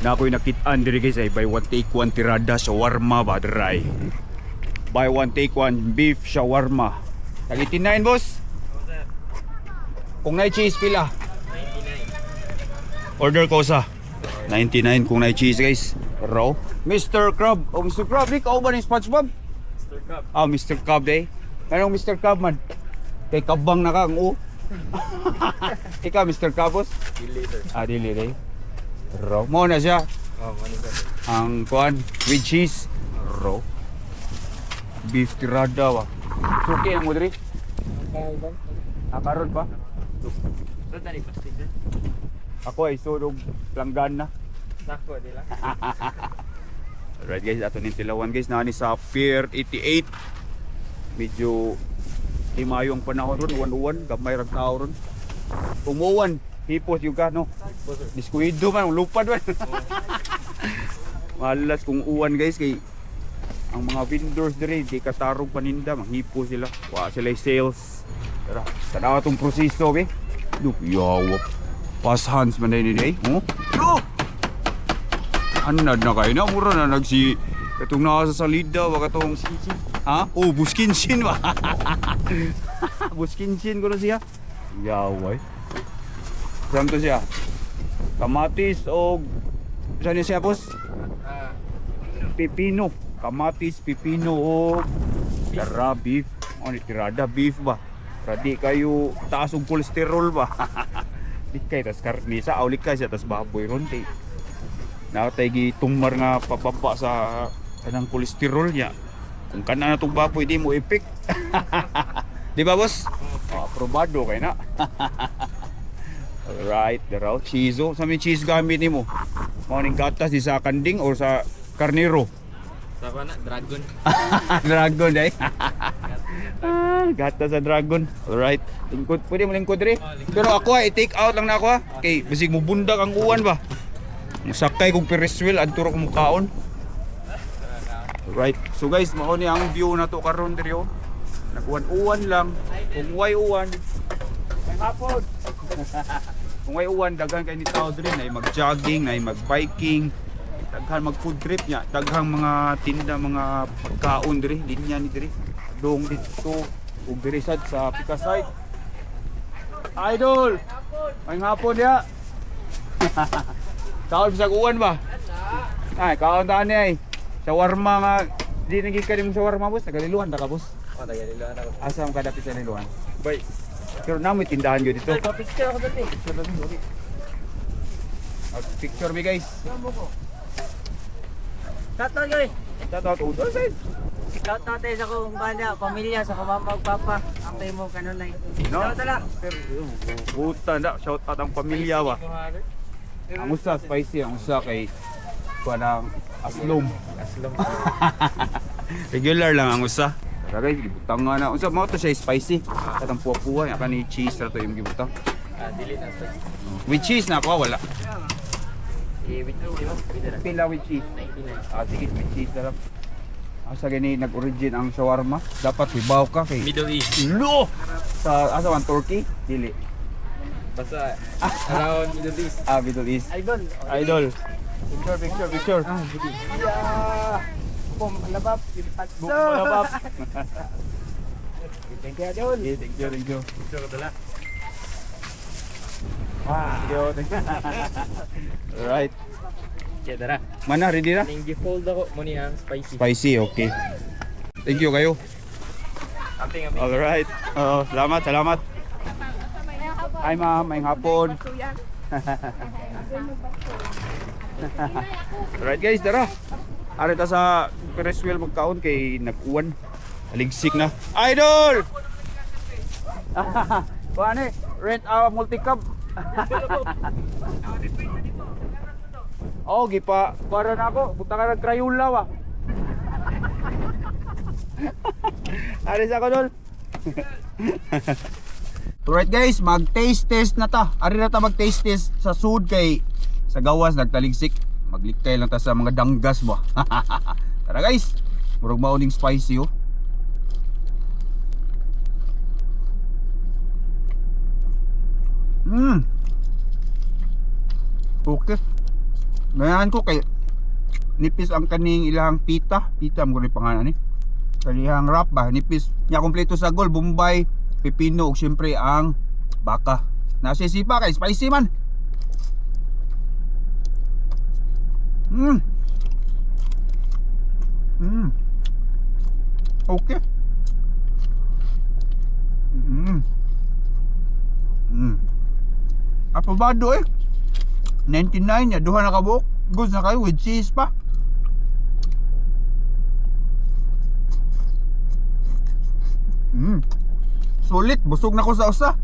Na ako'y nakitaan diri guys ay buy one take one tirada shawarma ba dry. Buy one take one beef shawarma. Tag 89 boss. Kung na cheese pila? 99. Order ko sa 99 kung na cheese guys. Raw. Mr. Crab. Oh Mr. Crab, di ka ba ni SpongeBob? Mr. Crab. Ah, Mr. Crab eh. Anong Mr. Crab man? Kay kabang na ka ang o. Ikaw Mr. Crab boss? Dili sir. Ah, dili eh. Raw. Mo na siya. Oh, money sir. Ang kuan with cheese. Raw. Beef tirada wa. Suki ang mo diri. Karon pa. So tani pastig din. Ako ay sudog langgan na. Sako dila. Alright guys, ato ning tilawan guys na ni sa Pier 88. Medyo himayong panahon ron, uwan-uwan, gamay rag tao ron. Umuwan, hipos yung ka no. Diskuido man, lupad man. Malas kung uwan guys kay ang mga vendors dire di katarong paninda, manghipo sila. Wa sila sales. Tara, tanaw atong proseso be. Look, yawa. Pass hands man din eh. Oh. Look. Anad na kayo na mura na nagsi katong nasa salida wa katong ha? Oh, buskinsin ba? Buskinsin ko na siya. Yawa. From to siya. Kamatis o saan niya siya boss? Pipino. Kamatis, pipino o tara beef. O tirada beef ba? Radi kayo taas og kolesterol ba? Likay tas karnisa, aw likay siya tas baboy ron tay. Nakatay gitumar nga pababa sa kanang kolesterol niya. Kung kana na tong baboy di mo ipik. Di ba boss? Oh, aprobado kay na. Alright, the raw cheese. Sa may cheese gamit nimo? Morning gatas di sa kanding or sa karnero? Sa na dragon. Dragon ay. Gatas sa dragon. Alright. Lingkod, pwede mo lingkod rin. Pero ako ay take out lang na ako ha. Okay, basig mo bundak ang uwan ba? Sakay kong Ferris wheel adto ra ko mukaon. Right. So guys, mao ni ang view na to karon diri oh. Naguwan-uwan lang. Kung way uwan, may hapon. Kung way uwan, daghan kay ni tao diri na mag-jogging, na mag-biking, daghan mag-food trip niya, daghang mga tinda, mga pagkaon diri, linya ni diri. Dong dito ug diri sad sa Pika side. Idol. May hapon dia. Kaon bisag uwan ba? Ay, kaon ta ni ay. Shawarma nga di nagi ka nim shawarma boss, nagaliluhan ta ka boss. Oh, tagaliluhan ako. Asa ang kadapit sa niluhan? Bay. Pero namoy tindahan yo dito. Picture ako dati. Picture me guys. Shoutout guys. Tato udol side. Shoutout tayo sa kong banda, pamilya, sa kumama ug papa. Ang mo kanunay. No? Shoutout lang. Buta na, shout out ang pamilya ba. Ang usa spicy, ang usa kay kuanang aslom. Aslom. Regular lang ang usa. Tara guys, gibutang nga na. Unsa mao to siya spicy. Katang puwa-puwa, aka ni cheese ra to yung gibutang. Dili na sa. With cheese na ako wala. With Pila with cheese. 99. Ah, sige, with cheese na lang. Asa gani nag-origin ang shawarma? Dapat hibaw ka kay Middle East. Lo! Sa asa man Turkey? Dili. Basta around Middle East. Ah, Middle East. Idol. Idol. Picture. Ah, sige. Yeah. Bum labab, Buk malabap. Thank you, Idol. Okay, thank you. Picture ko dala. Thank you. Alright. Kaya tara. Mana, ready na? Ning gi-fold ako mo ni ang spicy. Spicy, okay. Thank you kayo. Amping. Alright. Salamat. Hi ma'am, may hapon. Alright guys, tara. Ari ta sa Ferris wheel magkaon kay nag-uwan. Aligsik na. Idol! Paano rent a multi-cab. Oh, gipa para na ako. Punta ka ng Crayola wa. Ari sa ko dol. Alright guys, mag-taste test na ta. Ari na ta mag-taste test sa sud kay sa gawas nagtaligsik. Magliktay lang ta sa mga danggas ba. Tara guys, murag mauning spicy oh. Okay. Ganahan ko kay nipis ang kaning ilang pita mo rin pangalan ni. Kanihang wrap ba nipis. Nya kompleto sa gol, bombay, pipino ug syempre ang baka. Nasisipa kay spicy man. Okay. Apabado 99 ya duha na kabuok. Goods na kayo with cheese pa. Sulit, busog na ko sa usa.